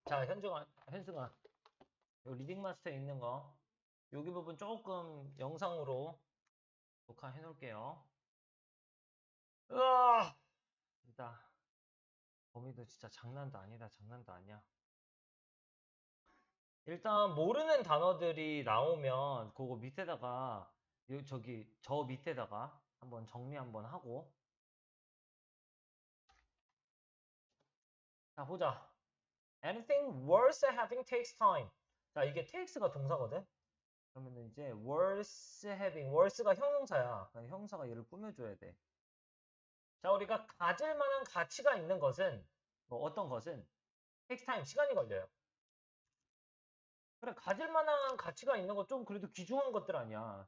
자, 현승아, 요 리딩 마스터에 있는 거, 여기 부분 조금 영상으로 녹화해 놓을게요. 으아! 진짜, 범위도 진짜 장난도 아니다, 장난도 아니야. 일단, 모르는 단어들이 나오면, 그거 밑에다가, 저 밑에다가 한번 정리 한번 하고. 자, 보자. Anything worth having takes time. 자, 이게 takes가 동사거든? 그러면 이제 worth having, worth가 형용사야. 그러니까 형사가 얘를 꾸며줘야 돼. 자, 우리가 가질 만한 가치가 있는 것은, 뭐 어떤 것은 takes time, 시간이 걸려요. 그래, 가질 만한 가치가 있는 거 좀 그래도 귀중한 것들 아니야.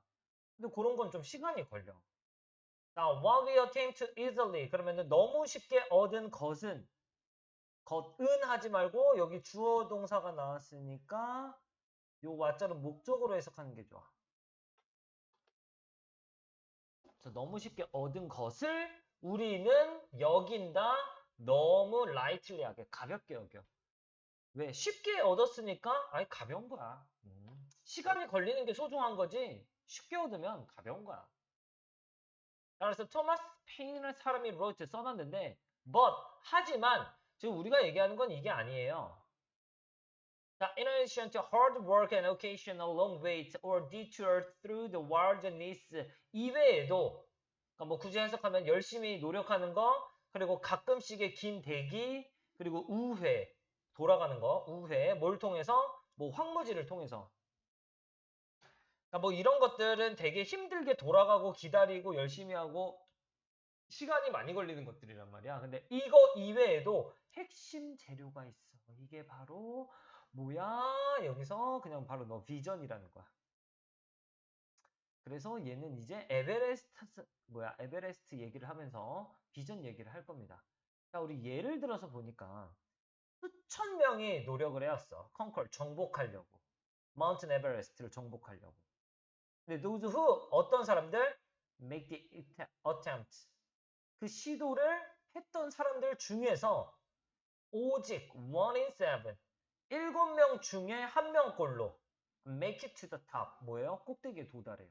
근데 그런 건 좀 시간이 걸려. 자, what we attain to easily. 그러면은 너무 쉽게 얻은 것은, 것은 하지 말고 여기 주어 동사가 나왔으니까 요 what자는 목적으로 해석하는 게 좋아. 자, 너무 쉽게 얻은 것을 우리는 여긴다. 너무 lightly하게, 가볍게 여겨. 왜? 쉽게 얻었으니까 아니 가벼운 거야. 시간이 걸리는 게 소중한 거지 쉽게 얻으면 가벼운 거야. 그래서 토마스 페인이라는 사람이 wrote 써놨는데 but 하지만 지금 우리가 얘기하는 건 이게 아니에요. 자, in addition to hard work and occasional long wait or detour through the wilderness 이외에도 그러니까 뭐 굳이 해석하면 열심히 노력하는 거 그리고 가끔씩의 긴 대기 그리고 우회 돌아가는 거 우회 뭘 통해서 뭐 황무지를 통해서 그러니까 뭐 이런 것들은 되게 힘들게 돌아가고 기다리고 열심히 하고 시간이 많이 걸리는 것들이란 말이야. 근데 이거 이외에도 핵심 재료가 있어. 이게 바로 뭐야? 여기서 그냥 바로 너 비전이라는 거야. 그래서 얘는 이제 에베레스트 얘기를 하면서 비전 얘기를 할 겁니다. 자, 우리 예를 들어서 보니까 수천 명이 노력을 해왔어. 컨컬 정복하려고. 마운틴 에베레스트를 정복하려고. 근데 those who 어떤 사람들 make the attempt 그 시도를 했던 사람들 중에서 오직 one in seven 7명 중에 1명꼴로 make it to the top 뭐예요? 꼭대기에 도달해요.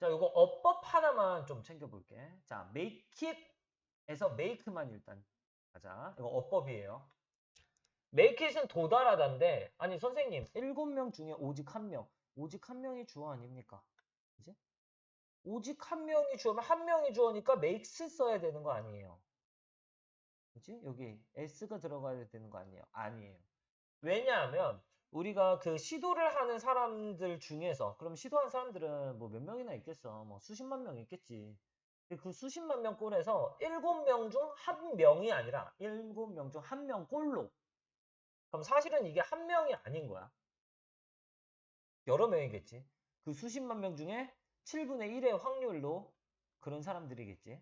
자, 이거 어법 하나만 좀 챙겨볼게. 자, make it에서 make만 일단 가자. 이거 어법이에요. make it은 도달하다인데 아니 선생님 7명 중에 오직 1명 오직 1명이 주어 아닙니까? 이제 오직 1명이 주어면 1명이 주어니까 makes 써야 되는 거 아니에요. 그치? 여기 s가 들어가야 되는 거 아니에요? 아니에요. 왜냐하면 우리가 그 시도를 하는 사람들 중에서 그럼 시도한 사람들은 뭐 몇 명이나 있겠어. 뭐 수십만 명 있겠지. 근데 그 수십만 명 꼴에서 7명 중 1명이 아니라 7명 중 1명 꼴로 그럼 사실은 이게 1명이 아닌 거야. 여러 명이겠지. 그 수십만 명 중에 7분의 1의 확률로 그런 사람들이겠지.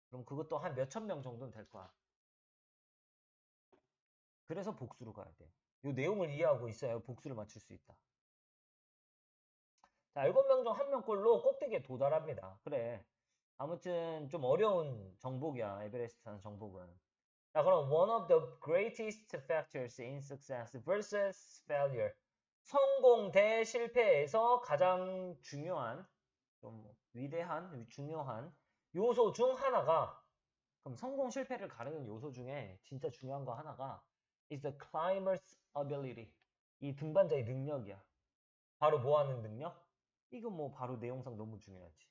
그럼 그것도 한 몇천 명 정도는 될 거야. 그래서 복수로 가야 돼. 이 내용을 이해하고 있어야 복수를 맞출 수 있다. 자, 7명 중 1명꼴로 꼭대기에 도달합니다. 그래. 아무튼 좀 어려운 정복이야. 에베레스트라는 정복은. 자, 그럼 one of the greatest factors in success versus failure. 성공 대 실패에서 가장 중요한, 좀 위대한, 중요한 요소 중 하나가 그럼 성공 실패를 가르는 요소 중에 진짜 중요한 거 하나가 is the climber's ability. 이 등반자의 능력이야. 바로 뭐 하는 능력? 이거 뭐 바로 내용상 너무 중요하지.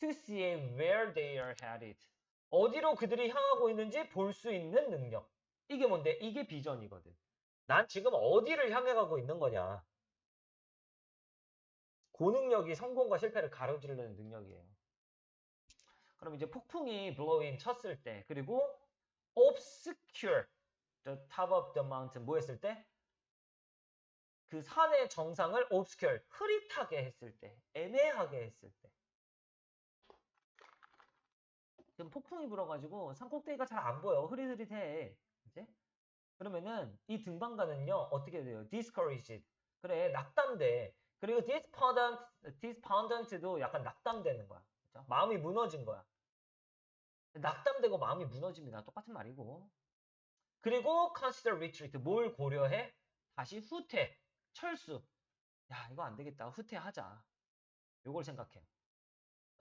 To see where they are headed. 어디로 그들이 향하고 있는지 볼 수 있는 능력. 이게 뭔데? 이게 비전이거든. 난 지금 어디를 향해 가고 있는 거냐. 그 능력이 성공과 실패를 가로지르는 능력이에요. 그럼 이제 폭풍이 blowing 쳤을 때 그리고 obscure the top of the mountain 뭐 했을 때? 그 산의 정상을 obscure 흐릿하게 했을 때 애매하게 했을 때 지금 폭풍이 불어가지고 산꼭대기가 잘 안 보여. 흐릿흐릿해. 이제? 그러면은 이 등반가는요. 어떻게 돼요? discouraged. 그래, 낙담돼. 그리고 despondent, despondent도 약간 낙담되는 거야. 그렇죠? 마음이 무너진 거야. 낙담되고 마음이 무너집니다. 똑같은 말이고. 그리고 consider retreat. 뭘 고려해? 다시 후퇴, 철수. 야, 이거 안 되겠다. 후퇴하자. 요걸 생각해.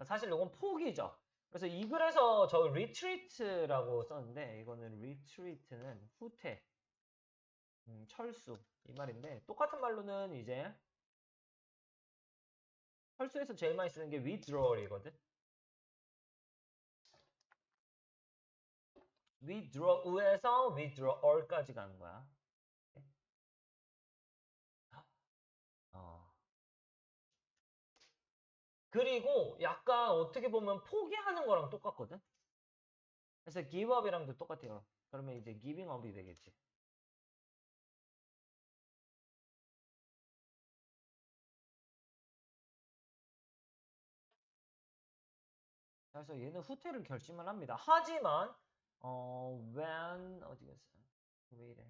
사실 요건 포기죠. 그래서 이 글에서 저 retreat라고 썼는데 이거는 retreat는 후퇴, 철수 이 말인데 똑같은 말로는 이제 철수에서 제일 많이 쓰는 게 withdrawal이거든. withdraw에서 withdrawal까지 가는 거야. 어. 그리고 약간 어떻게 보면 포기하는 거랑 똑같거든. 그래서 give up이랑도 똑같아요. 그러면 이제 giving up이 되겠지. 그래서 얘는 후퇴를 결심을 합니다. 하지만 when 어디겠어요? 왜 이래?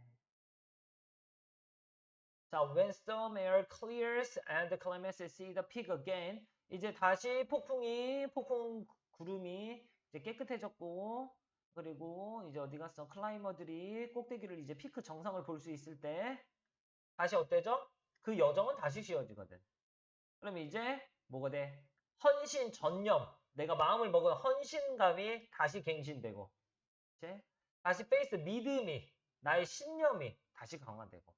자, when storm air clears and the climates see the peak again. 이제 다시 폭풍 구름이 이제 깨끗해졌고, 그리고 이제 어디 갔어? 클라이머들이 꼭대기를 이제 피크 정상을 볼 수 있을 때 다시 어때죠? 그 여정은 다시 쉬워지거든. 그럼 이제 뭐가 돼? 헌신 전념. 내가 마음을 먹은 헌신감이 다시 갱신되고, 이제 다시 페이스 믿음이 나의 신념이 다시 강화되고.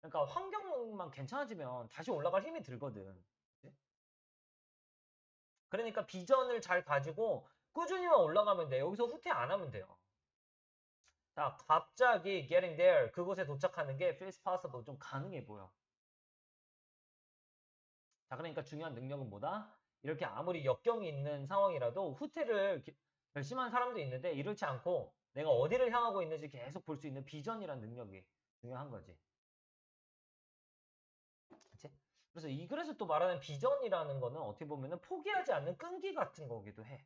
그러니까 환경만 괜찮아지면 다시 올라갈 힘이 들거든. 그치? 그러니까 비전을 잘 가지고 꾸준히만 올라가면 돼. 여기서 후퇴 안 하면 돼요. 자, 갑자기 getting there 그곳에 도착하는 게 feels possible 좀 가능해 보여. 자, 그러니까 중요한 능력은 뭐다? 이렇게 아무리 역경이 있는 상황이라도 후퇴를 결심한 사람도 있는데 이렇지 않고 내가 어디를 향하고 있는지 계속 볼 수 있는 비전이란 능력이 중요한 거지. 그치? 그래서 이 글에서 또 말하는 비전이라는 거는 어떻게 보면은 포기하지 않는 끈기 같은 거기도 해.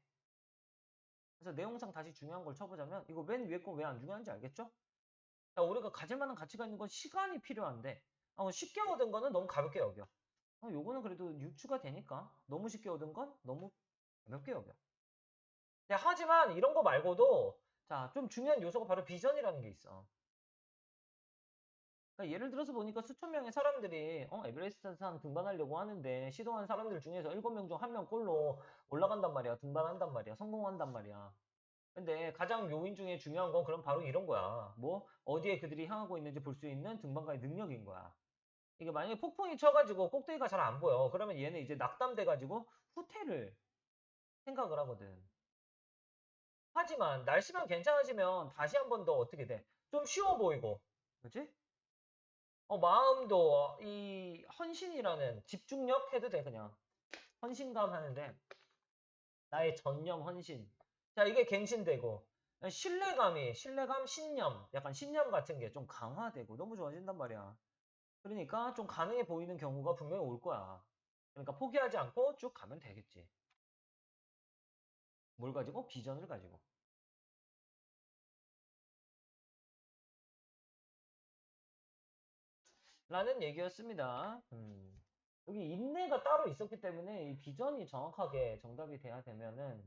그래서 내용상 다시 중요한 걸 쳐보자면 이거 맨 위에 거 왜 안 중요한지 알겠죠? 자, 우리가 가질 만한 가치가 있는 건 시간이 필요한데 쉽게 얻은 거는 너무 가볍게 여겨. 요거는 그래도 유추가 되니까 너무 쉽게 얻은 건 너무 가볍게 여겨. 하지만 이런 거 말고도 자, 좀 중요한 요소가 바로 비전이라는 게 있어. 그러니까 예를 들어서 보니까 수천 명의 사람들이 에베레스트 산 등반하려고 하는데 시도한 사람들 중에서 7명 중 1명 꼴로 올라간단 말이야. 등반한단 말이야. 성공한단 말이야. 근데 가장 요인 중에 중요한 건 그럼 바로 이런 거야. 뭐 어디에 그들이 향하고 있는지 볼 수 있는 등반가의 능력인 거야. 이게 만약에 폭풍이 쳐가지고 꼭대기가 잘 안 보여. 그러면 얘는 이제 낙담돼가지고 후퇴를 생각을 하거든. 하지만 날씨만 괜찮아지면 다시 한 번 더 어떻게 돼? 좀 쉬워 보이고. 그렇지? 마음도 이 헌신이라는 집중력 해도 돼 그냥. 헌신감 하는데 나의 전념 헌신. 자, 이게 갱신되고 신뢰감, 신념, 약간 신념 같은 게 좀 강화되고 너무 좋아진단 말이야. 그러니까 좀 가능해 보이는 경우가 분명히 올 거야. 그러니까 포기하지 않고 쭉 가면 되겠지. 뭘 가지고? 비전을 가지고. 라는 얘기였습니다. 여기 인내가 따로 있었기 때문에 이 비전이 정확하게 정답이 돼야 되면은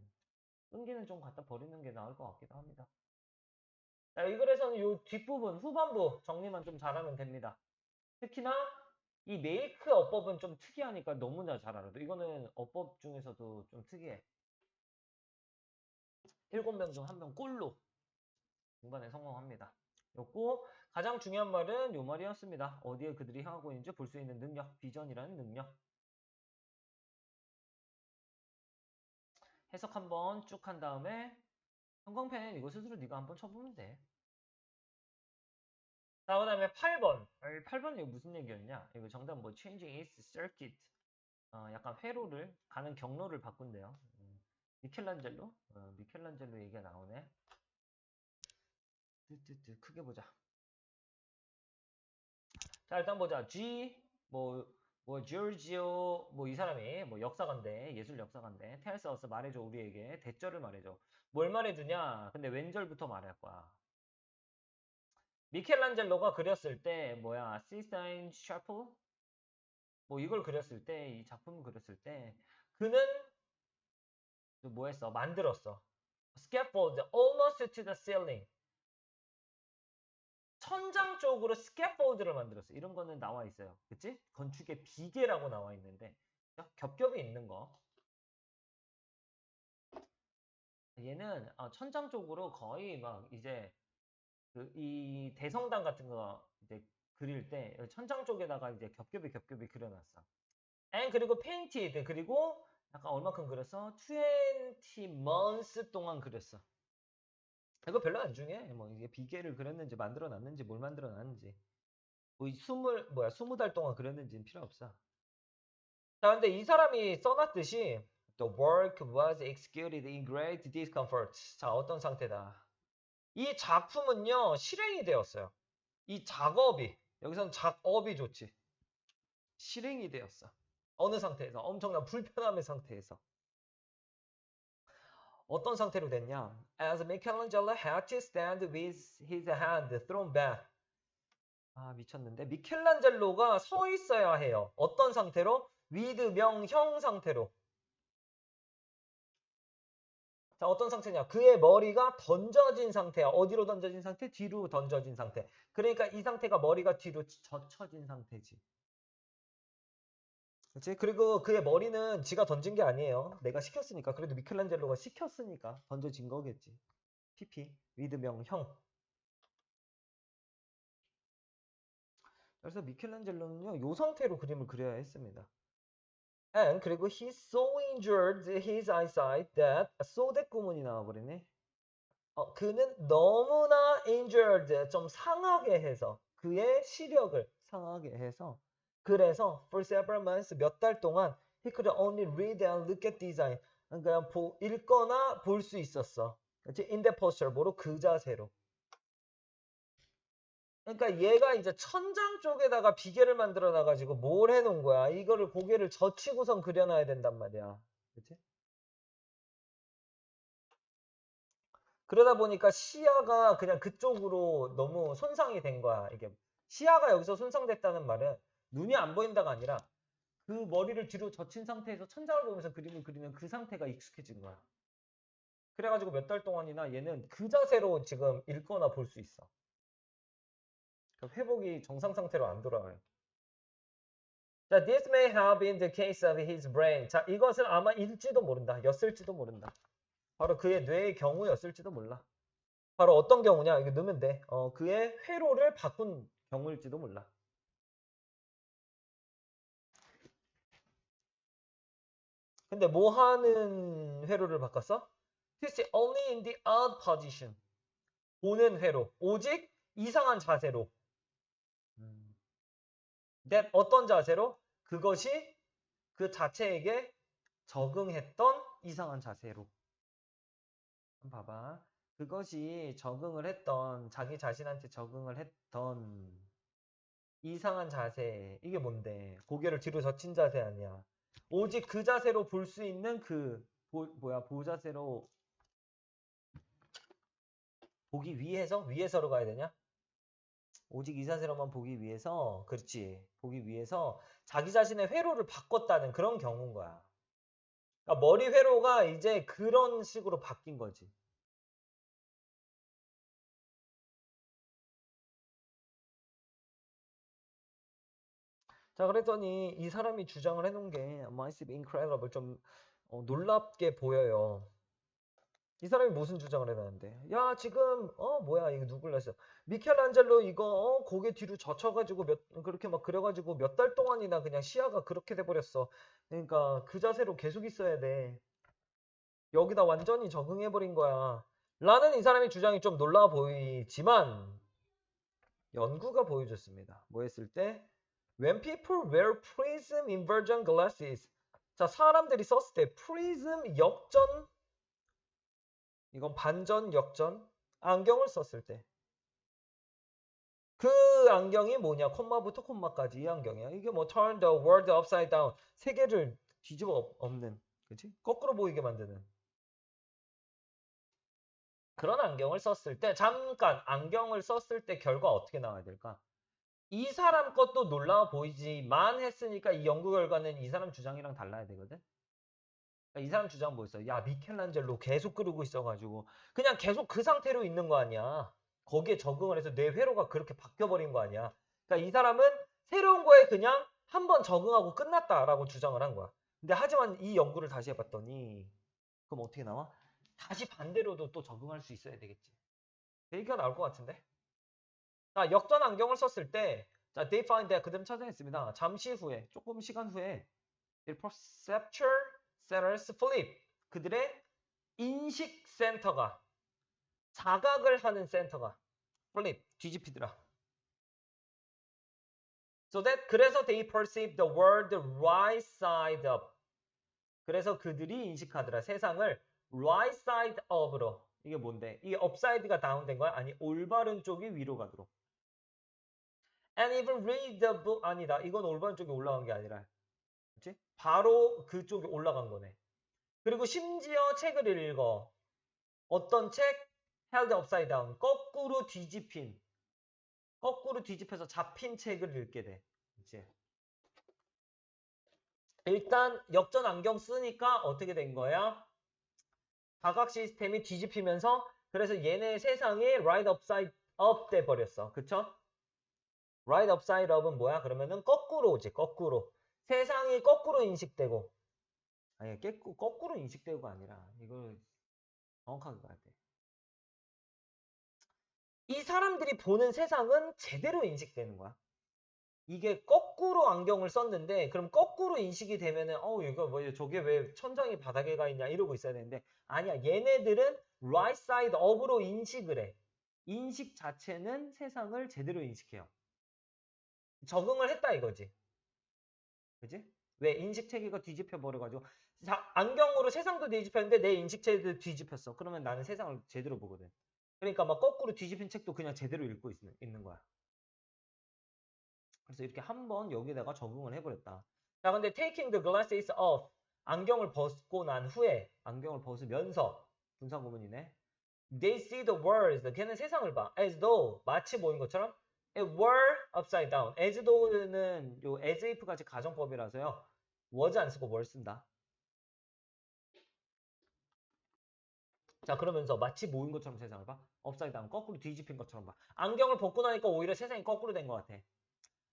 끈기는 좀 갖다 버리는 게 나을 것 같기도 합니다. 자, 이 글에서는 이 뒷부분, 후반부 정리만 좀 잘하면 됩니다. 특히나 이 메이크 어법은 좀 특이하니까 너무나 잘 알아도 이거는 어법 중에서도 좀 특이해. 7명 중 1명 꼴로 중반에 성공합니다. 였고 가장 중요한 말은 요 말이었습니다. 어디에 그들이 향하고 있는지 볼 수 있는 능력, 비전이라는 능력. 해석 한번 쭉 한 다음에 형광펜 이거 스스로 네가 한번 쳐보면 돼. 자, 그 다음에 8번. 8번 이거 무슨 얘기였냐? 이거 정답 뭐 changing its circuit. 약간 회로를 가는 경로를 바꾼대요. 미켈란젤로? 미켈란젤로 얘기가 나오네. 뜨뜨뜨 크게 보자. 자, 일단 보자. 지오지오 뭐 이 사람이 뭐 역사관대 예술 역사관대 텔스어스 말해줘 우리에게 대절을 말해줘. 뭘 말해주냐? 근데 왼절부터 말할 거야. 미켈란젤로가 그렸을 때 뭐야 시스타인 샤프 뭐 이걸 그렸을 때 이 작품을 그렸을 때 그는 뭐 했어? 만들었어. scaffold almost to the ceiling. 천장 쪽으로 스캐폴드를 만들었어. 이런 거는 나와 있어요. 그치? 건축의 비계라고 나와 있는데 겹겹이 있는 거. 얘는 천장 쪽으로 거의 막 이제 이 대성당 같은 거 이제 그릴 때 천장 쪽에다가 이제 겹겹이 그려놨어. And 그리고 painted 그리고 약간 얼마큼 그렸어? 20 months 동안 그렸어. 이거 별로 안 중요해. 뭐 이게 비계를 그렸는지 만들어놨는지 뭘 만들어놨는지. 뭐 20달 동안 그렸는지는 필요 없어. 자, 근데 이 사람이 써놨듯이 The work was executed in great discomfort. 자, 어떤 상태다. 이 작품은요, 실행이 되었어요. 이 작업이, 여기서는 작업이 좋지. 실행이 되었어. 어느 상태에서? 엄청난 불편함의 상태에서. 어떤 상태로 됐냐? As Michelangelo had to stand with his hand thrown back. 아, 미쳤는데. 미켈란젤로가 서 있어야 해요. 어떤 상태로? with 명형 상태로. 자, 어떤 상태냐? 그의 머리가 던져진 상태야. 어디로 던져진 상태? 뒤로 던져진 상태. 그러니까 이 상태가 머리가 뒤로 젖혀진 상태지. 그렇지? 그리고 그의 머리는 지가 던진 게 아니에요. 내가 시켰으니까. 그래도 미켈란젤로가 시켰으니까 던져진 거겠지. PP, 위드명, 형. 그래서 미켈란젤로는요, 요 상태로 그림을 그려야 했습니다. And 그리고 he so injured his eyesight that so대 구문이 나와버리네. 그는 너무나 injured, 좀 상하게 해서 그의 시력을 상하게 해서 그래서 for several months 몇 달 동안 he could only read and look at design. 그러니까 읽거나 볼 수 있었어. 그렇지? In that posture, 뭐로? 그 자세로. 그러니까 얘가 이제 천장 쪽에다가 비계를 만들어 놔가지고 뭘 해놓은 거야? 이거를 고개를 젖히고선 그려놔야 된단 말이야. 그렇지? 그러다 보니까 시야가 그냥 그쪽으로 너무 손상이 된 거야. 이게 시야가 여기서 손상됐다는 말은 눈이 안 보인다가 아니라 그 머리를 뒤로 젖힌 상태에서 천장을 보면서 그림을 그리는 그 상태가 익숙해진 거야. 그래가지고 몇 달 동안이나 얘는 그 자세로 지금 읽거나 볼 수 있어. 그러니까 회복이 정상 상태로 안 돌아와요. 자, this may have been the case of his brain. 자, 이것은 아마 일지도 모른다. 였을지도 모른다. 바로 그의 뇌의 경우였을지도 몰라. 바로 어떤 경우냐? 이거 넣으면 돼. 그의 회로를 바꾼 경우일지도 몰라. 근데 뭐 하는 회로를 바꿨어? To see only in the odd position. 보는 회로. 오직 이상한 자세로. That 어떤 자세로? 그것이 그 자체에게 적응했던 이상한 자세로. 한번 봐봐. 그것이 적응을 했던, 자기 자신한테 적응을 했던 이상한 자세. 이게 뭔데? 고개를 뒤로 젖힌 자세 아니야. 오직 그 자세로 볼 수 있는 보자세로 보기 위해서? 위해서로 가야 되냐? 오직 이 자세로만 보기 위해서, 그렇지. 보기 위해서 자기 자신의 회로를 바꿨다는 그런 경우인 거야. 그러니까 머리 회로가 이제 그런 식으로 바뀐 거지. 자, 그랬더니 이 사람이 주장을 해놓은 게 might be incredible, 좀 놀랍게 보여요. 이 사람이 무슨 주장을 해놨는데? 야, 지금 뭐야 이거 누굴 했어? 미켈란젤로 이거 고개 뒤로 젖혀가지고 그렇게 막 그려가지고 몇 달 동안이나 그냥 시야가 그렇게 돼버렸어. 그러니까 그 자세로 계속 있어야 돼. 여기다 완전히 적응해버린 거야. 라는 이 사람의 주장이 좀 놀라워 보이지만 연구가 보여줬습니다. 뭐 했을 때? When people wear prism inversion glasses. 자, 사람들이 썼을 때 prism 역전, 이건 반전 역전 안경을 썼을 때 그 안경이 뭐냐? 콤마부터 콤마까지 이 안경이야. 이게 뭐 turn the world upside down, 세계를 뒤집어 엎는, 그치? 거꾸로 보이게 만드는 그런 안경을 썼을 때, 잠깐 안경을 썼을 때 결과 어떻게 나와야 될까? 이 사람 것도 놀라워 보이지만 했으니까 이 연구 결과는 이 사람 주장이랑 달라야 되거든. 이 사람 주장은 뭐였어? 야, 미켈란젤로 계속 그러고 있어가지고 그냥 계속 그 상태로 있는 거 아니야. 거기에 적응을 해서 내 회로가 그렇게 바뀌어버린 거 아니야. 그러니까 이 사람은 새로운 거에 그냥 한 번 적응하고 끝났다라고 주장을 한 거야. 근데 하지만 이 연구를 다시 해봤더니 그럼 어떻게 나와? 다시 반대로도 또 적응할 수 있어야 되겠지. 얘기가 나올 것 같은데? 자, 역전 안경을 썼을 때, 자, they find that 그대로 찾아냈습니다. 잠시 후에, 조금 시간 후에, the perceptual centers flip. 그들의 인식 센터가, 자각을 하는 센터가 flip, 뒤집히더라. So that, 그래서 they perceive the world right side up. 그래서 그들이 인식하더라. 세상을 right side up으로. 이게 뭔데? 이게 upside가 down된 거야? 아니, 올바른 쪽이 위로 가도록. And even read the book. 아니다. 이건 올바른 쪽에 올라간 게 아니라. 그치? 바로 그쪽에 올라간 거네. 그리고 심지어 책을 읽어. 어떤 책? held upside down. 거꾸로 뒤집힌. 거꾸로 뒤집혀서 잡힌 책을 읽게 돼. 그치? 일단 역전 안경 쓰니까 어떻게 된 거야? 자각 시스템이 뒤집히면서 그래서 얘네 세상이 right upside up 돼 버렸어. 그쵸? right upside up은 뭐야? 그러면은 거꾸로 오지. 거꾸로. 세상이 거꾸로 인식되고. 아니, 거꾸로 인식되고가 아니라 이걸 정확하게 봐야 돼. 이 사람들이 보는 세상은 제대로 인식되는 거야. 이게 거꾸로 안경을 썼는데 그럼 거꾸로 인식이 되면은 이거 뭐 저게 왜 천장이 바닥에 가 있냐 이러고 있어야 되는데 아니야. 얘네들은 right side up으로 인식을 해. 인식 자체는 세상을 제대로 인식해요. 적응을 했다 이거지. 그지? 왜 인식 체계가 뒤집혀 버려가지고 안경으로 세상도 뒤집혔는데 내 인식 체계도 뒤집혔어. 그러면 나는 세상을 제대로 보거든. 그러니까 막 거꾸로 뒤집힌 책도 그냥 제대로 읽고 있는 거야. 그래서 이렇게 한번 여기다가 적응을 해버렸다. 자, 근데 taking the glasses off. 안경을 벗고 난 후에, 안경을 벗으면서, 분사구문이네. They see the world. 걔는 세상을 봐. As though, 마치 보인 것처럼. It were upside down. as though는 요 as if 같이 가정법이라서요. was 안 쓰고 were 쓴다. 자, 그러면서 마치 모인 것처럼 세상을 봐. upside down. 거꾸로 뒤집힌 것처럼 봐. 안경을 벗고 나니까 오히려 세상이 거꾸로 된 것 같아.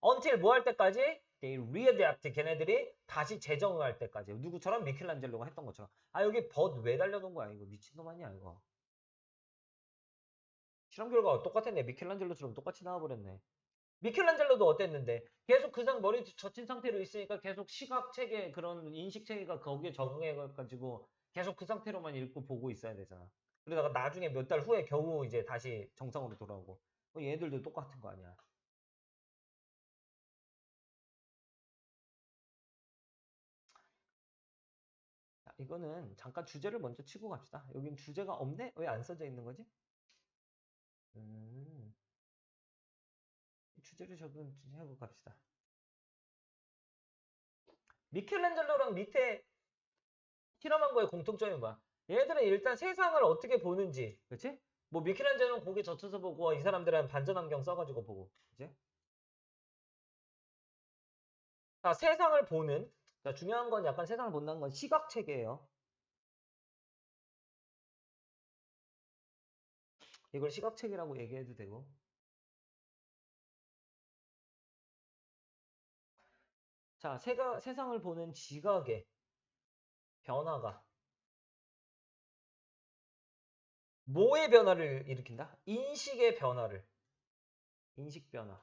until 뭐 할 때까지? They readapt. 걔네들이 다시 재정할 때까지. 누구처럼? 미켈란젤로가 했던 것처럼. 아, 여기 벗 왜 달려둔 거야? 이거 미친놈 아니야, 이거. 실험 결과가 똑같았네. 미켈란젤로처럼 똑같이 나와버렸네. 미켈란젤로도 어땠는데? 계속 그냥 머리 젖힌 상태로 있으니까 계속 시각체계, 그런 인식체계가 거기에 적응해가지고 계속 그 상태로만 읽고 보고 있어야 되잖아. 그러다가 나중에 몇 달 후에 겨우 이제 다시 정상으로 돌아오고. 얘들도 똑같은 거 아니야. 자, 이거는 잠깐 주제를 먼저 치고 갑시다. 여긴 주제가 없네? 왜 안 써져 있는 거지? 주제를 적응하고 갑시다. 미켈란젤로랑 밑에 실험한 거의 공통점이 뭐야? 얘들은 일단 세상을 어떻게 보는지, 그치? 뭐 미켈란젤로는 고개 젖혀서 보고 이 사람들은 반전안경 써가지고 보고, 그치? 자, 세상을 보는, 자, 중요한 건 약간 세상을 본다는 건 시각체계예요. 이걸 시각체계라고 얘기해도 되고. 자, 세상을 보는 지각의 변화가 뭐의 변화를 일으킨다? 인식의 변화를. 인식 변화.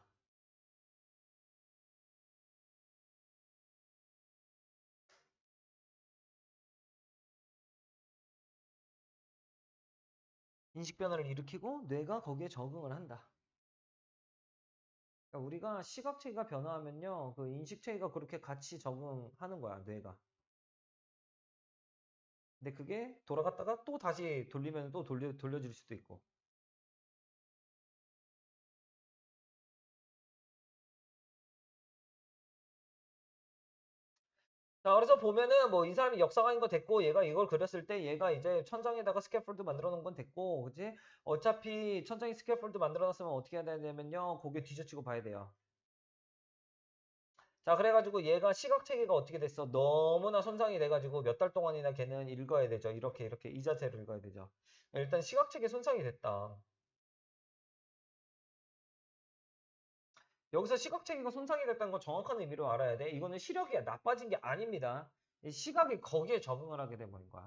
인식 변화를 일으키고 뇌가 거기에 적응을 한다. 그러니까 우리가 시각체계가 변화하면요, 그 인식체계가 그렇게 같이 적응하는 거야, 뇌가. 근데 그게 돌아갔다가 또 다시 돌리면 또 돌려줄 수도 있고. 자, 그래서 보면은 뭐 이 사람이 역사가인 거 됐고, 얘가 이걸 그렸을 때 얘가 이제 천장에다가 스캐폴드 만들어 놓은 건 됐고, 그지? 어차피 천장에 스캐폴드 만들어 놨으면 어떻게 해야 되냐면요, 고개 뒤져치고 봐야 돼요. 자, 그래가지고 얘가 시각체계가 어떻게 됐어? 너무나 손상이 돼가지고 몇 달 동안이나 걔는 읽어야 되죠. 이렇게 이 자세로 읽어야 되죠. 일단 시각체계 손상이 됐다. 여기서 시각체계가 손상이 됐다는 건 정확한 의미로 알아야 돼. 이거는 시력이 나빠진 게 아닙니다. 이 시각이 거기에 적응을 하게 돼버린 거야.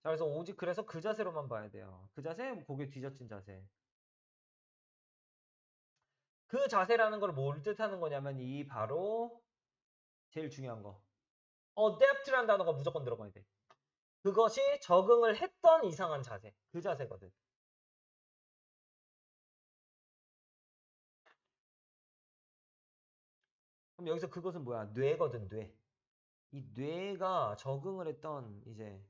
자, 그래서 오직 그래서 그 자세로만 봐야 돼요. 그 자세, 고개 뒤젖힌 자세. 그 자세라는 걸 뭘 뜻하는 거냐면 이 바로 제일 중요한 거. adapt라는 단어가 무조건 들어가야 돼. 그것이 적응을 했던 이상한 자세. 그 자세거든. 그럼 여기서 그것은 뭐야? 뇌거든, 뇌. 이 뇌가 적응을 했던 이제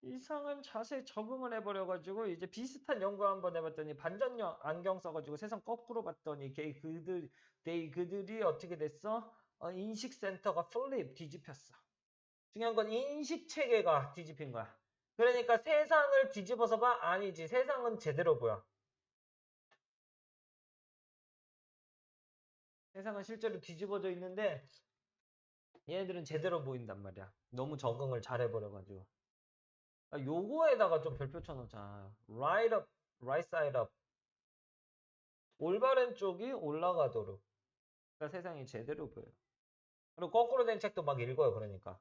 이상한 자세에 적응을 해버려가지고 이제 비슷한 연구 한번 해봤더니 반전 안경 써가지고 세상 거꾸로 봤더니 그들이 어떻게 됐어? 인식센터가 플립 뒤집혔어. 중요한 건 인식체계가 뒤집힌 거야. 그러니까 세상을 뒤집어서 봐? 아니지. 세상은 제대로 보여. 세상은 실제로 뒤집어져 있는데 얘네들은 제대로 보인단 말이야. 너무 적응을 잘 해버려가지고. 요거에다가 좀 별표 쳐놓자. Right up, right side up. 올바른 쪽이 올라가도록. 그러니까 세상이 제대로 보여요. 그리고 거꾸로 된 책도 막 읽어요. 그러니까.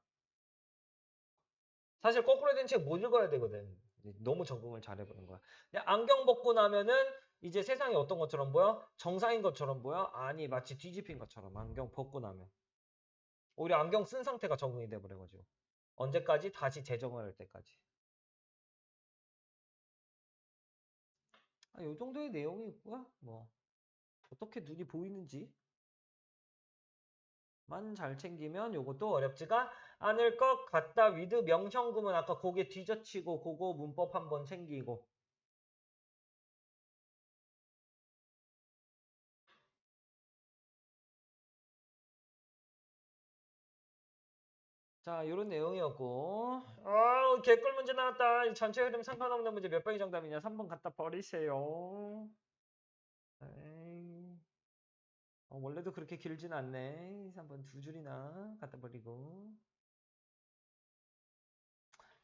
사실 거꾸로 된 책 못 읽어야 되거든. 너무 적응을 잘 해버린 거야. 안경 벗고 나면은 이제 세상이 어떤 것처럼 보여? 정상인 것처럼 보여? 아니, 마치 뒤집힌 것처럼 안경 벗고 나면. 오히려 안경 쓴 상태가 적응이 돼버려가지고. 언제까지? 다시 재정을 할 때까지. 요 정도의 내용이 있고요. 뭐 어떻게 눈이 보이는지 만 잘 챙기면 요것도 어렵지가 않을 것 같다. 위드 명령구문 아까 고개 뒤져치고 그거 문법 한번 챙기고. 자, 요런 내용이었고. 개꿀 문제 나왔다. 전체 흐름 상관없는 문제 몇 번이 정답이냐? 3번 갖다 버리세요. 에이. 원래도 그렇게 길진 않네. 3번 두 줄이나 갖다 버리고.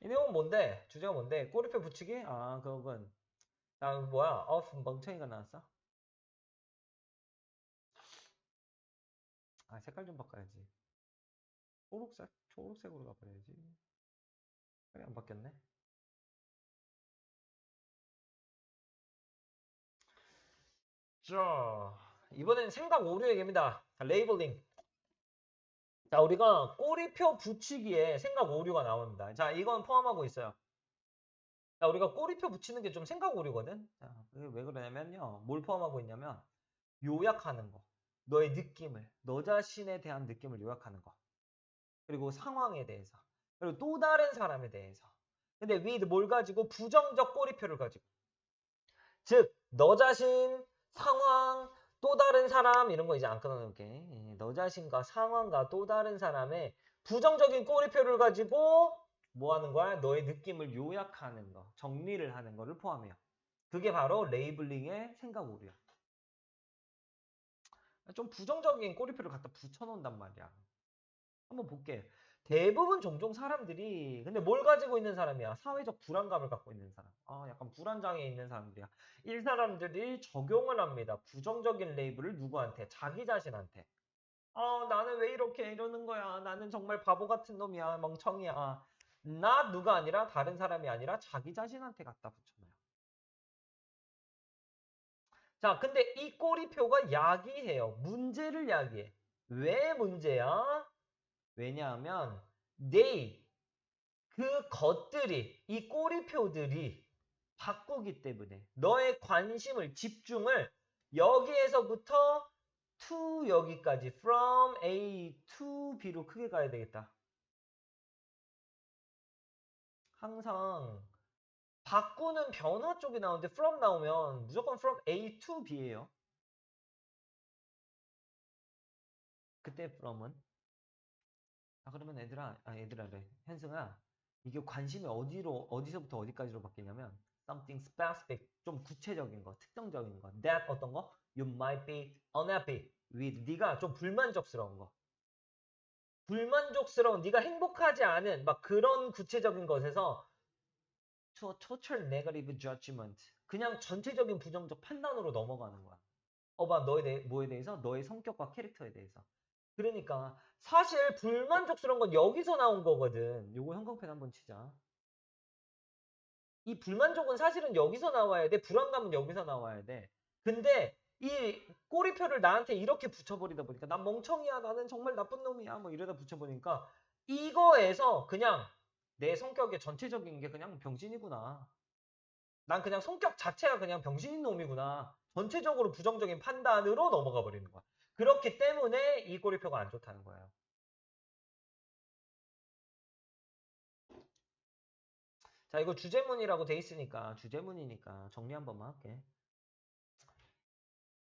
이 내용은 뭔데? 주제가 뭔데? 꼬리표 붙이기? 그건. 뭐야? 멍청이가 나왔어? 색깔 좀 바꿔야지. 초록색으로 가버려야지. 색이 안 바뀌었네. 자, 이번엔 생각 오류 얘기입니다. 자, 레이블링. 자, 우리가 꼬리표 붙이기에 생각 오류가 나옵니다. 자, 이건 포함하고 있어요. 자, 우리가 꼬리표 붙이는 게 좀 생각 오류거든. 자, 왜 그러냐면요. 뭘 포함하고 있냐면 요약하는 거. 너의 느낌을, 너 자신에 대한 느낌을 요약하는 거. 그리고 상황에 대해서. 그리고 또 다른 사람에 대해서. 근데 with 뭘 가지고? 부정적 꼬리표를 가지고. 즉, 너 자신, 상황, 또 다른 사람 이런 거 이제 안 끊어놓을게. 너 자신과 상황과 또 다른 사람의 부정적인 꼬리표를 가지고 뭐 하는 거야? 너의 느낌을 요약하는 거, 정리를 하는 거를 포함해요. 그게 바로 레이블링의 생각 오류야. 좀 부정적인 꼬리표를 갖다 붙여놓는단 말이야. 한번 볼게. 대부분 종종 사람들이 근데 뭘 가지고 있는 사람이야? 사회적 불안감을 갖고 있는 사람. 약간 불안장애 있는 사람들이야. 이 사람들이 적용을 합니다. 부정적인 레이블을 누구한테? 자기 자신한테. 나는 왜 이렇게 이러는 거야? 나는 정말 바보 같은 놈이야. 멍청이야. 나 누가 아니라 다른 사람이 아니라 자기 자신한테 갖다 붙여놔요. 자, 근데 이 꼬리표가 야기해요. 문제를 야기해. 왜 문제야? 왜냐하면 they 그 것들이 이 꼬리표들이 바꾸기 때문에 너의 관심을 집중을 여기에서부터 to 여기까지 from A to B로 크게 가야 되겠다. 항상 바꾸는 변화 쪽이 나오는데 from 나오면 무조건 from A to B예요. 그때 from은 그러면 얘들아래 현승아 이게 관심이 어디서부터 어디까지로 바뀌냐면 something specific, 좀 구체적인 거, 특정적인 거. That 어떤 거? You might be unhappy with. 네가 좀 불만족스러운 거. 불만족스러운, 네가 행복하지 않은 막 그런 구체적인 것에서 to total negative judgment. 그냥 전체적인 부정적 판단으로 넘어가는 거야. 뭐에 대해서? 너의 성격과 캐릭터에 대해서. 그러니까 사실 불만족스러운 건 여기서 나온 거거든. 요거 형광펜 한번 치자. 이 불만족은 사실은 여기서 나와야 돼. 불안감은 여기서 나와야 돼. 근데 이 꼬리표를 나한테 이렇게 붙여버리다 보니까 난 멍청이야. 나는 정말 나쁜 놈이야. 뭐 이러다 붙여보니까 이거에서 그냥 내 성격의 전체적인 게 그냥 병신이구나. 난 그냥 성격 자체가 그냥 병신인 놈이구나. 전체적으로 부정적인 판단으로 넘어가 버리는 거야. 그렇기 때문에 이 꼬리표가 안 좋다는 거예요. 자, 이거 주제문이라고 돼 있으니까 주제문이니까 정리 한 번만 할게.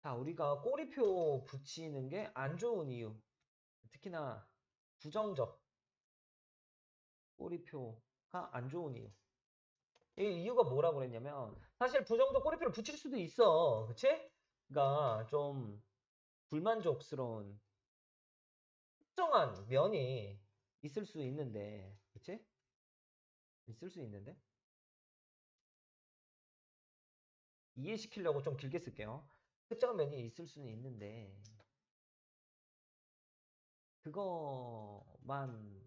자, 우리가 꼬리표 붙이는 게 안 좋은 이유. 특히나 부정적 꼬리표가 안 좋은 이유. 이 이유가 뭐라고 그랬냐면 사실 부정적 꼬리표를 붙일 수도 있어. 그치? 그러니까 좀 불만족스러운 특정한 면이 있을 수 있는데, 그치? 있을 수 있는데 이해시키려고 좀 길게 쓸게요. 특정한 면이 있을 수는 있는데 그거만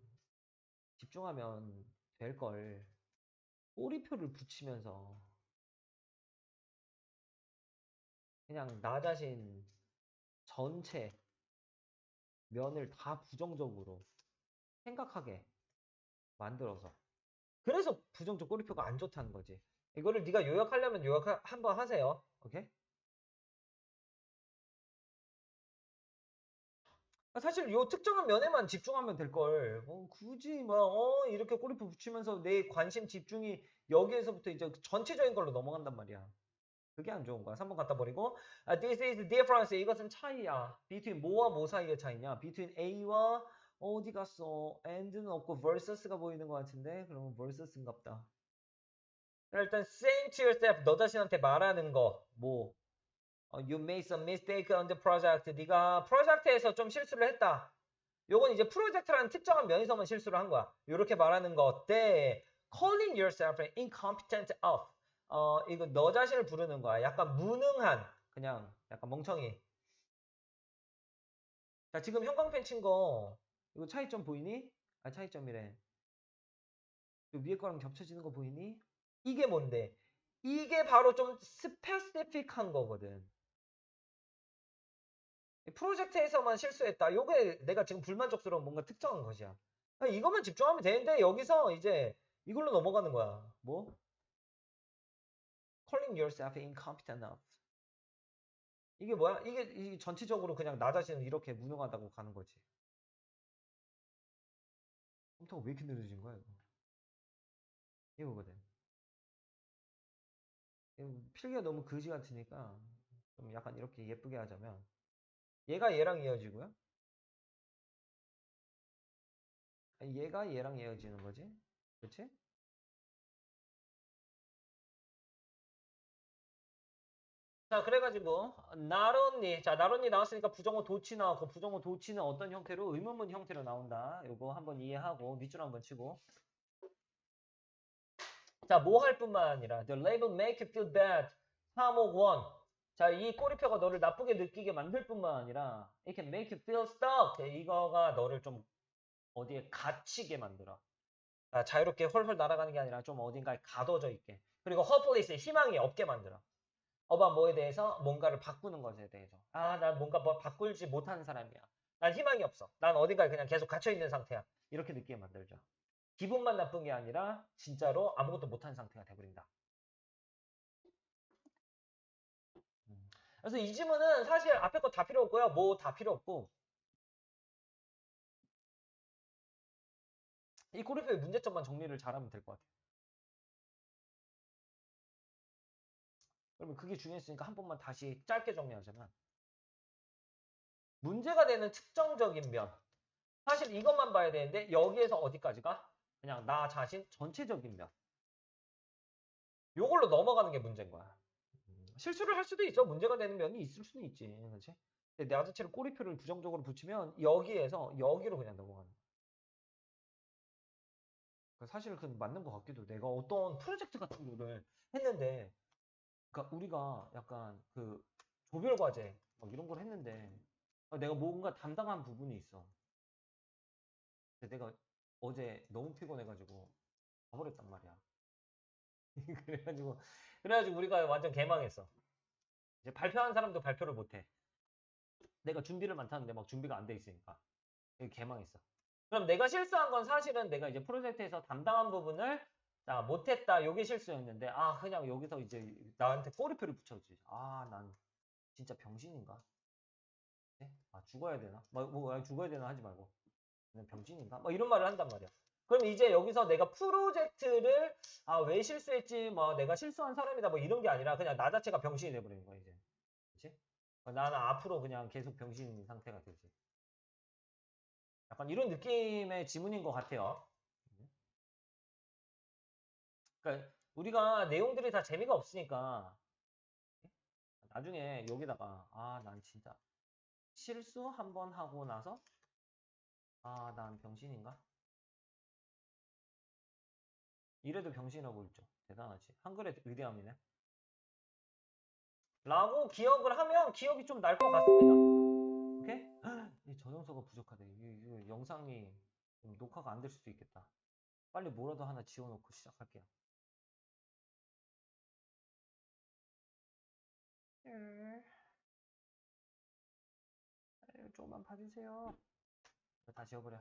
집중하면 될 걸 꼬리표를 붙이면서 그냥 나 자신 전체 면을 다 부정적으로 생각하게 만들어서 그래서 부정적 꼬리표가 안 좋다는 거지. 이거를 네가 요약하려면 요약 한번 하세요. 오케이? 사실 요 특정한 면에만 집중하면 될 걸. 굳이 막 이렇게 꼬리표 붙이면서 내 관심 집중이 여기에서부터 이제 전체적인 걸로 넘어간단 말이야. 그게 안 좋은 거야. 3번 갖다 버리고 this is difference. 이것은 차이야. between 뭐와 뭐 사이의 차이냐? between A와 어디 갔어? and는 없고 versus가 보이는 것 같은데 그러면 versus인갑다. 일단 saying to yourself 너 자신한테 말하는 거 뭐 you made some mistake on the project. 네가 프로젝트에서 좀 실수를 했다. 요건 이제 프로젝트라는 특정한 면에서만 실수를 한 거야. 이렇게 말하는 거 어때? calling yourself incompetent of. 이거 너 자신을 부르는 거야. 약간 무능한, 그냥 약간 멍청이. 자, 지금 형광펜 친 거, 이거 차이점 보이니? 아, 차이점이래. 이 위에 거랑 겹쳐지는 거 보이니? 이게 뭔데? 이게 바로 좀 스페시픽한 거거든. 프로젝트에서만 실수했다. 요게 내가 지금 불만족스러운 뭔가 특정한 것이야. 이것만 집중하면 되는데 여기서 이제 이걸로 넘어가는 거야. 뭐? calling yourself incompetent of. 이게 뭐야? 이게 전체적으로 그냥 나 자신을 이렇게 무능하다고 가는 거지. 컴퓨터가 왜 이렇게 느려진 거야, 이거? 이거거든. 필기가 너무 그지 같으니까 좀 약간 이렇게 예쁘게 하자면 얘가 얘랑 이어지고요. 얘가 얘랑 이어지는 거지. 그치? 자, 그래가지고 나론니, 자 나론니 나왔으니까 부정어 도치 나왔고 부정어 도치는 어떤 형태로? 의문문 형태로 나온다. 요거 한번 이해하고 밑줄 한번 치고. 자, 뭐 할 뿐만 아니라 the label make you feel bad. 351. 자, 이 꼬리표가 너를 나쁘게 느끼게 만들 뿐만 아니라 it can make you feel stuck. 이거가 너를 좀 어디에 갇히게 만들어. 자유롭게 헐헐 날아가는 게 아니라 좀 어딘가에 가둬져 있게. 그리고 hopeless, 희망이 없게 만들어. 뭐에 대해서 뭔가를 바꾸는 것에 대해서. 난 뭔가 뭐 바꿀지 못하는 사람이야. 난 희망이 없어. 난 어딘가에 그냥 계속 갇혀 있는 상태야. 이렇게 느끼게 만들죠. 기분만 나쁜 게 아니라 진짜로 아무것도 못한 상태가 돼버린다. 그래서 이 지문은 사실 앞에 거 다 필요 없고요. 뭐 다 필요 없고 이 꼬리표의 문제점만 정리를 잘하면 될 것 같아요. 그러면 그게 중요했으니까 한 번만 다시 짧게 정리하자면 문제가 되는 특정적인 면. 사실 이것만 봐야 되는데 여기에서 어디까지가? 그냥 나 자신 전체적인 면. 요걸로 넘어가는 게 문제인 거야. 실수를 할 수도 있어. 문제가 되는 면이 있을 수는 있지. 그렇지? 근데 나 자체를 꼬리표를 부정적으로 붙이면 여기에서 여기로 그냥 넘어가는 거야. 사실 그건 맞는 것 같기도 해. 내가 어떤 프로젝트 같은 거를 했는데, 그러니까 우리가 약간 그 조별 과제 막 이런 걸 했는데 내가 뭔가 담당한 부분이 있어. 근데 내가 어제 너무 피곤해가지고 가버렸단 말이야. 그래가지고 우리가 완전 개망했어. 이제 발표한 사람도 발표를 못해. 내가 준비를 많다는데 막 준비가 안 돼 있으니까 개망했어. 그럼 내가 실수한 건 사실은 내가 이제 프로젝트에서 담당한 부분을 자, 못했다. 요게 실수였는데 그냥 여기서 이제 나한테 꼬리표를 붙여주지. 난 진짜 병신인가? 네? 죽어야 되나? 죽어야 되나 하지 말고 그냥 병신인가? 이런 말을 한단 말이야. 그럼 이제 여기서 내가 프로젝트를 왜 실수했지? 내가 실수한 사람이다. 이런 게 아니라 그냥 나 자체가 병신이 돼버리는 거야 이제. 그치? 나는 앞으로 그냥 계속 병신 상태가 되지. 약간 이런 느낌의 지문인 것 같아요. 그러니까 우리가 내용들이 다 재미가 없으니까 나중에 여기다가 난 진짜 실수 한 번 하고 나서 난 병신인가? 이래도 병신하고 있죠. 대단하지. 한글의 위대함이네. 라고 기억을 하면 기억이 좀 날 것 같습니다. 오케이? 이 저장소가 부족하대. 이 영상이 좀 녹화가 안 될 수도 있겠다. 빨리 뭐라도 하나 지워놓고 시작할게요. 예. 조금만 봐주세요. 다 지워버려.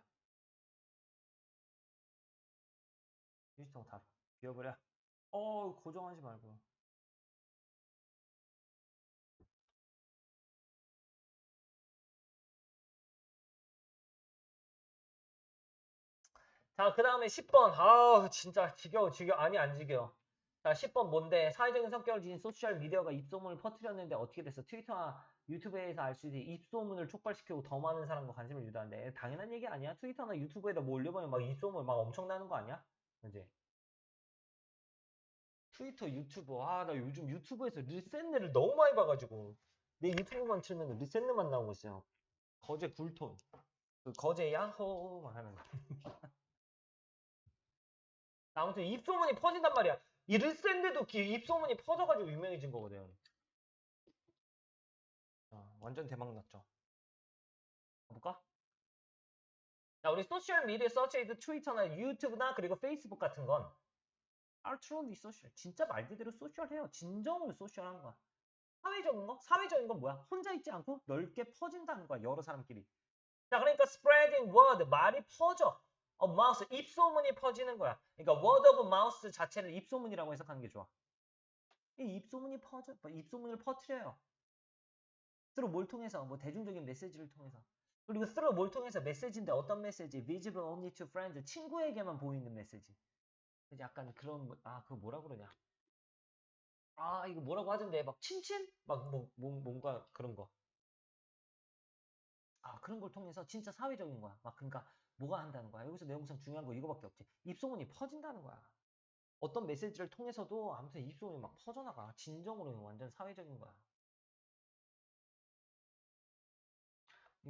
휴지통 다 비워버려. 고정하지 말고. 자, 그 다음에 10번. 진짜 지겨워. 아니, 안 지겨워. 자, 10번 뭔데? 사회적인 성격을 지닌 소셜미디어가 입소문을 퍼뜨렸는데 어떻게 됐어? 트위터나 유튜브에서 알 수 있는 입소문을 촉발시키고 더 많은 사람과 관심을 유도하는데 당연한 얘기 아니야? 트위터나 유튜브에다 뭐 올려보면 막 입소문 막 엄청 나는 거 아니야? 그지? 트위터, 유튜브. 나 요즘 유튜브에서 리센네를 너무 많이 봐가지고 내 유튜브만 치면 리센네만 나오고 있어요. 거제 굴톤. 그 거제 야호 막 하는 거. 아무튼 입소문이 퍼진단 말이야. 이 르센데도 입소문이 퍼져가지고 유명해진 거거든. 완전 대박 났죠. 볼까? 자, 우리 소셜 미디어 서치에도 트위터나 유튜브나 그리고 페이스북 같은 건 알트로니 소셜. 진짜 말 그대로 소셜해요. 진정으로 소셜한 거야. 사회적인 거? 사회적인 건 뭐야? 혼자 있지 않고 넓게 퍼진다는 거야. 여러 사람끼리. 자, 그러니까 spreading word. 말이 퍼져. mouth. 입소문이 퍼지는 거야. 그러니까 word of mouth 자체를 입소문이라고 해석하는 게 좋아. 이 입소문이 퍼져. 입소문을 퍼뜨려요. through 뭘 통해서? 대중적인 메시지를 통해서. 그리고 through 뭘 통해서? 메시지인데 어떤 메시지? visible only to friends. 친구에게만 보이는 메시지. 약간 그런 그거 뭐라 그러냐? 이거 뭐라고 하던데 막 친친? 뭔가 그런 거. 그런 걸 통해서 진짜 사회적인 거야. 그러니까 뭐가 한다는 거야? 여기서 내용상 중요한 거 이거밖에 없지. 입소문이 퍼진다는 거야. 어떤 메시지를 통해서도 아무튼 입소문이 막 퍼져나가. 진정으로 완전 사회적인 거야.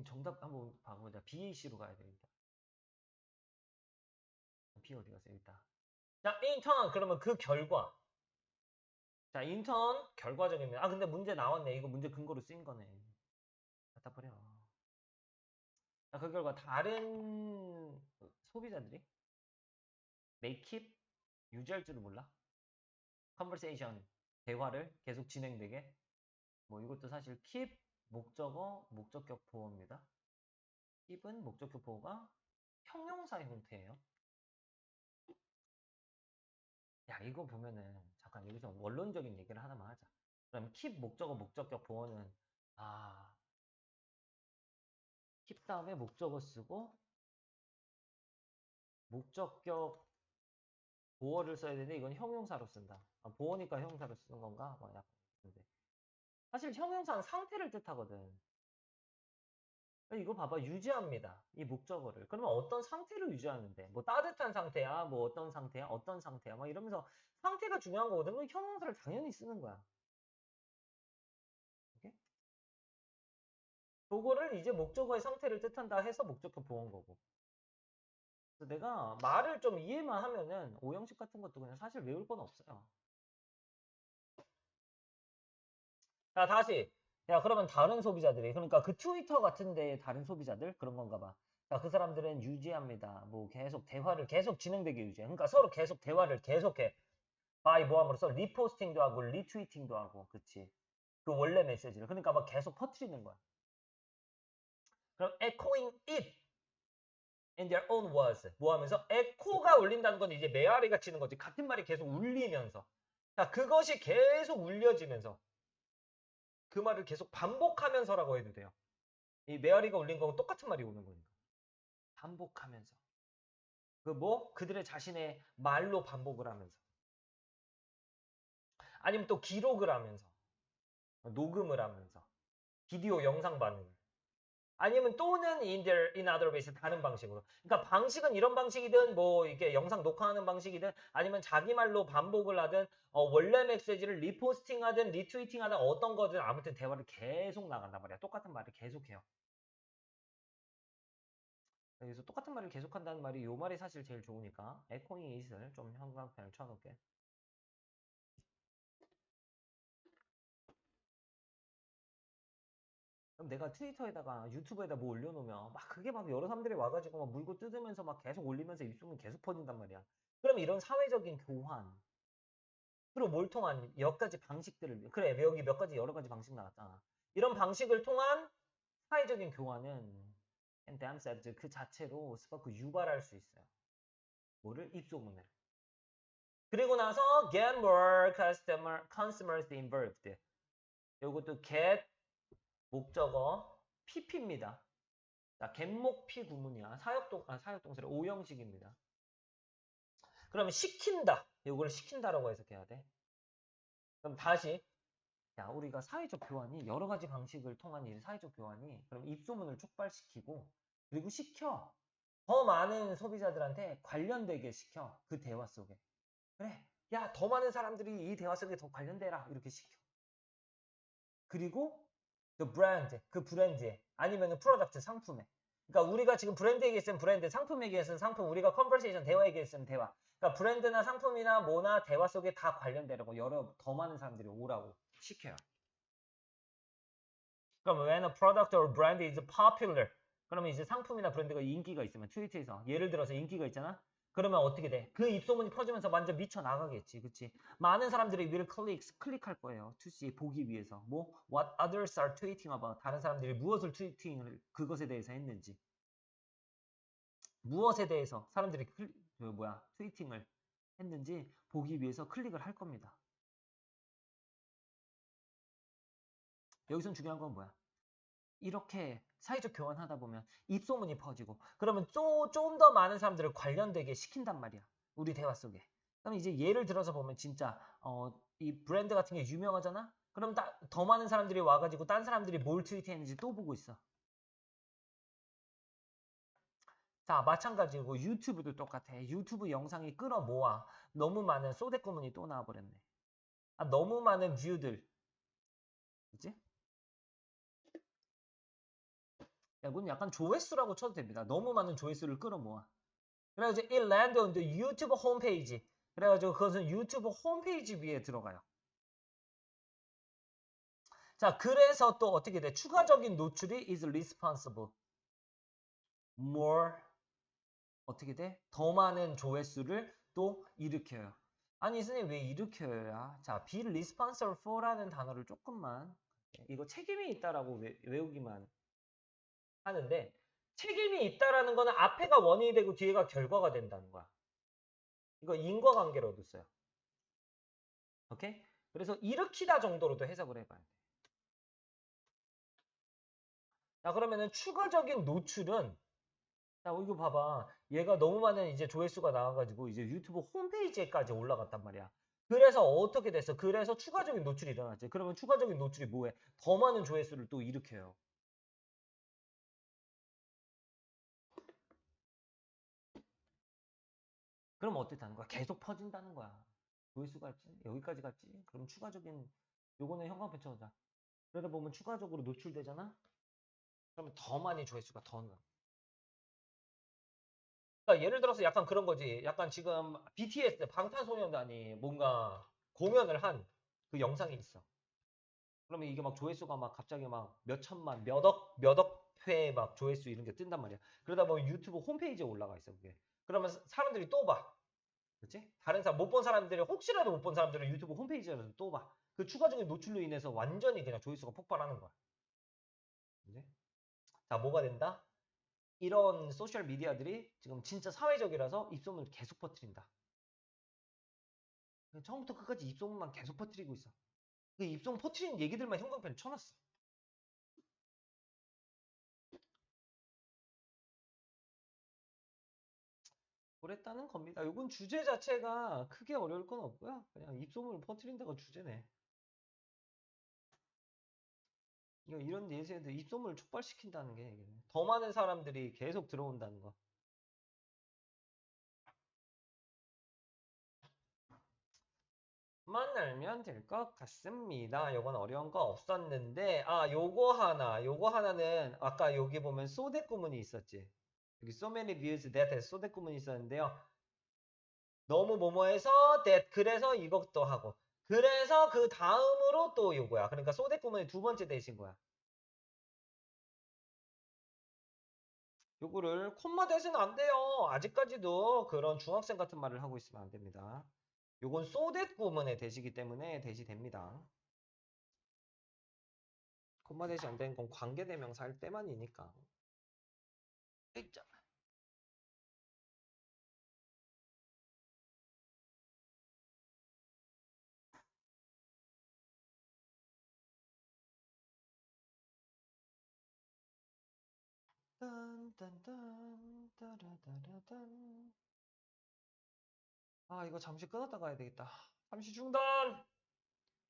정답 한번 봐보자. BAC로 가야 되겠다. B 어디 갔어? 여기 있다. 자, 인턴 그러면 그 결과. 자, 인턴 결과적입니다. 근데 문제 나왔네. 이거 문제 근거로 쓰인 거네. 갖다 버려. 자, 그 결과 다른 소비자들이 make keep 유지할 줄을 몰라. conversation 대화를 계속 진행되게. 이것도 사실 keep 목적어 목적격 보어입니다. keep은 목적격 보어가 형용사의 형태예요. 야, 이거 보면은 잠깐 여기서 원론적인 얘기를 하나만 하자. 그럼 keep 목적어 목적격 보어는 keep 다음에 목적어 쓰고 목적격 보어를 써야 되는데 이건 형용사로 쓴다. 보어니까 형용사로 쓰는 건가? 약간 근데 사실 형용사는 상태를 뜻하거든. 이거 봐봐. 유지합니다. 이 목적어를. 그러면 어떤 상태를 유지하는데? 뭐 따뜻한 상태야? 뭐 어떤 상태야? 어떤 상태야? 막 이러면서 상태가 중요한 거거든. 그럼 형용사를 당연히 쓰는 거야. 오케이? 그거를 이제 목적어의 상태를 뜻한다 해서 목적어 보온 거고. 그래서 내가 말을 좀 이해만 하면은 오형식 같은 것도 그냥 사실 외울 건 없어요. 자, 다시. 야, 그러면 다른 소비자들이, 그러니까 그 트위터 같은데 다른 소비자들? 그런 건가 봐. 자, 그 사람들은 유지합니다. 뭐 계속 대화를 계속 진행되게 유지해. 그러니까 서로 계속 대화를 계속해. 바이 모함으로써 리포스팅도 하고 리트위팅도 하고. 그치. 그 원래 메시지를. 그러니까 막 계속 퍼뜨리는 거야. 그럼 echoing it in their own words. 뭐 하면서? 에코가 울린다는 건 이제 메아리가 치는 거지. 같은 말이 계속 울리면서. 자, 그것이 계속 울려지면서. 그 말을 계속 반복하면서라고 해도 돼요. 이 메아리가 울린 거고 똑같은 말이 오는 거니까. 반복하면서. 그 뭐? 그들의 자신의 말로 반복을 하면서. 아니면 또 기록을 하면서. 녹음을 하면서. 비디오 영상 반응을. 아니면 또는 in other ways 다른 방식으로. 그러니까 방식은 이런 방식이든 뭐 이게 영상 녹화하는 방식이든 아니면 자기 말로 반복을 하든 원래 메시지를 리포스팅 하든 리트위팅 하든 어떤 거든 아무튼 대화를 계속 나간단 말이야. 똑같은 말을 계속해요. 그래서 똑같은 말을 계속한다는 말이 요 말이 사실 제일 좋으니까 에코잉 it을 좀 형광펜을 쳐놓을게. 그럼 내가 트위터에다가 유튜브에다 뭐 올려놓으면 막 그게 막 여러 사람들이 와가지고 막 물고 뜯으면서 막 계속 올리면서 입소문 계속 퍼진단 말이야. 그럼 이런 사회적인 교환 그리고 뭘 통한 몇 가지 방식들을 그래 여기 몇 가지 여러 가지 방식 나왔잖아. 이런 방식을 통한 사회적인 교환은 and themselves 그 자체로 스파크 유발할 수 있어요. 뭐를? 입소문을. 그리고 나서 get more consumers involved. 요것도 get 목적어 PP입니다. 자, 갯목 P 구문이야. 사역동사의 오형식입니다. 그러면 시킨다. 요걸 시킨다라고 해석해야 돼. 그럼 다시 야, 우리가 사회적 교환이 여러 가지 방식을 통한 이 사회적 교환이 그럼 입소문을 촉발시키고 그리고 시켜. 더 많은 소비자들한테 관련되게 시켜. 그 대화 속에. 그래. 야, 더 많은 사람들이 이 대화 속에 더 관련되라. 이렇게 시켜. 그리고 the brand, 그 브랜드에 아니면 프로덕트, 상품에. 그러니까 우리가 지금 브랜드 얘기했으면 브랜드, 상품 얘기했으면 상품, 우리가 컨버세이션 대화 얘기했으면 대화. 그러니까 브랜드나 상품이나 뭐나 대화 속에 다 관련되라고 더 많은 사람들이 오라고 시켜요. 그럼 when a product or brand is popular, 그러면 이제 상품이나 브랜드가 인기가 있으면 트위터에서 예를 들어서 인기가 있잖아. 그러면 어떻게 돼? 그 입소문이 퍼지면서 완전 미쳐 나가겠지, 그치? 많은 사람들이 will 클릭할 거예요. to see 보기 위해서. 뭐 what others are tweeting about 다른 사람들이 무엇을 트위팅을 그것에 대해서 했는지, 무엇에 대해서 사람들이 트위팅을 했는지 보기 위해서 클릭을 할 겁니다. 여기선 중요한 건 뭐야? 이렇게 사회적 교환하다 보면 입소문이 퍼지고 그러면 좀 더 많은 사람들을 관련되게 시킨단 말이야. 우리 대화 속에. 그럼 이제 예를 들어서 보면 진짜 이 브랜드 같은 게 유명하잖아? 그럼 더 많은 사람들이 와가지고 딴 사람들이 뭘 트위트했는지 또 보고 있어. 자, 마찬가지고 유튜브도 똑같아. 유튜브 영상이 끌어모아. 너무 많은 쏘대꺼문이 또 나와버렸네. 아, 너무 많은 뷰들. 그치? 야, 이건 약간 조회수라고 쳐도 됩니다. 너무 많은 조회수를 끌어모아. 그래가지고 it land on the 유튜브 홈페이지. 그래가지고 그것은 유튜브 홈페이지 위에 들어가요. 자, 그래서 또 어떻게 돼? 추가적인 노출이 is responsible. more 어떻게 돼? 더 많은 조회수를 또 일으켜요. 아니 선생님 왜 일으켜야? 자, be responsible for라는 단어를 조금만 이거 책임이 있다라고 외우기만 하는데 책임이 있다라는 거는 앞에가 원인이 되고 뒤에가 결과가 된다는 거야. 이거 인과관계로도 써요. 오케이? 그래서 일으키다 정도로도 해석을 해봐야 돼. 자, 그러면은 추가적인 노출은 자, 이거 봐봐. 얘가 너무 많은 이제 조회수가 나와가지고 이제 유튜브 홈페이지에까지 올라갔단 말이야. 그래서 어떻게 됐어? 그래서 추가적인 노출이 일어났지. 그러면 추가적인 노출이 뭐해? 더 많은 조회수를 또 일으켜요. 그럼 어땠다는 거야? 계속 퍼진다는 거야. 조회수가 여기까지 갔지? 그럼 추가적인 요거는 형광펜 쳐보자. 그러다 보면 추가적으로 노출되잖아? 그러면 더 많이 조회수가 더 나. 그러니까 예를 들어서 약간 그런 거지. 약간 지금 BTS 방탄소년단이 뭔가 공연을 한 그 영상이 있어. 그러면 이게 막 조회수가 막 갑자기 막 몇 천만, 몇 억 회 막 조회수 이런 게 뜬단 말이야. 그러다 보면 유튜브 홈페이지에 올라가 있어, 그게. 그러면 사람들이 또 봐. 그치? 다른 사람, 못 본 사람들이, 혹시라도 못 본 사람들은 유튜브 홈페이지에서 또 봐. 그 추가적인 노출로 인해서 완전히 그냥 조회수가 폭발하는 거야. 그치? 자, 뭐가 된다? 이런 소셜 미디어들이 지금 진짜 사회적이라서 입소문을 계속 퍼뜨린다. 처음부터 끝까지 입소문만 계속 퍼뜨리고 있어. 그 입소문 퍼뜨리는 얘기들만 형광펜에 쳐놨어. 그랬다는 겁니다. 이건 주제 자체가 크게 어려울 건 없고요. 그냥 입소문을 퍼뜨린다가 주제네. 이런 예시에도 입소문을 촉발시킨다는 게 더 많은 사람들이 계속 들어온다는 거. 만 알면 될 것 같습니다. 요건 어려운 거 없었는데, 요거 하나는 아까 여기 보면 소댓 구문이 있었지. 여기 so many views that 소댓 구문이 있었는데요. 너무 뭐뭐해서 that 그래서 이것도 하고 그래서 그 다음으로 또 요거야. 그러니까 소댓 구문의 두 번째 대신 거야. 요거를 콤마 대신 안 돼요. 아직까지도 그런 중학생 같은 말을 하고 있으면 안 됩니다. 요건 소댓 구문의 대시기 때문에 대시됩니다. 콤마 대시 안 되는 건 관계대명사 할 때만이니까. 있죠. 딴딴딴 따라따라딴. 아 이거 잠시 끊었다 가야 되겠다. 잠시 중단.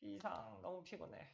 이상 너무 피곤해.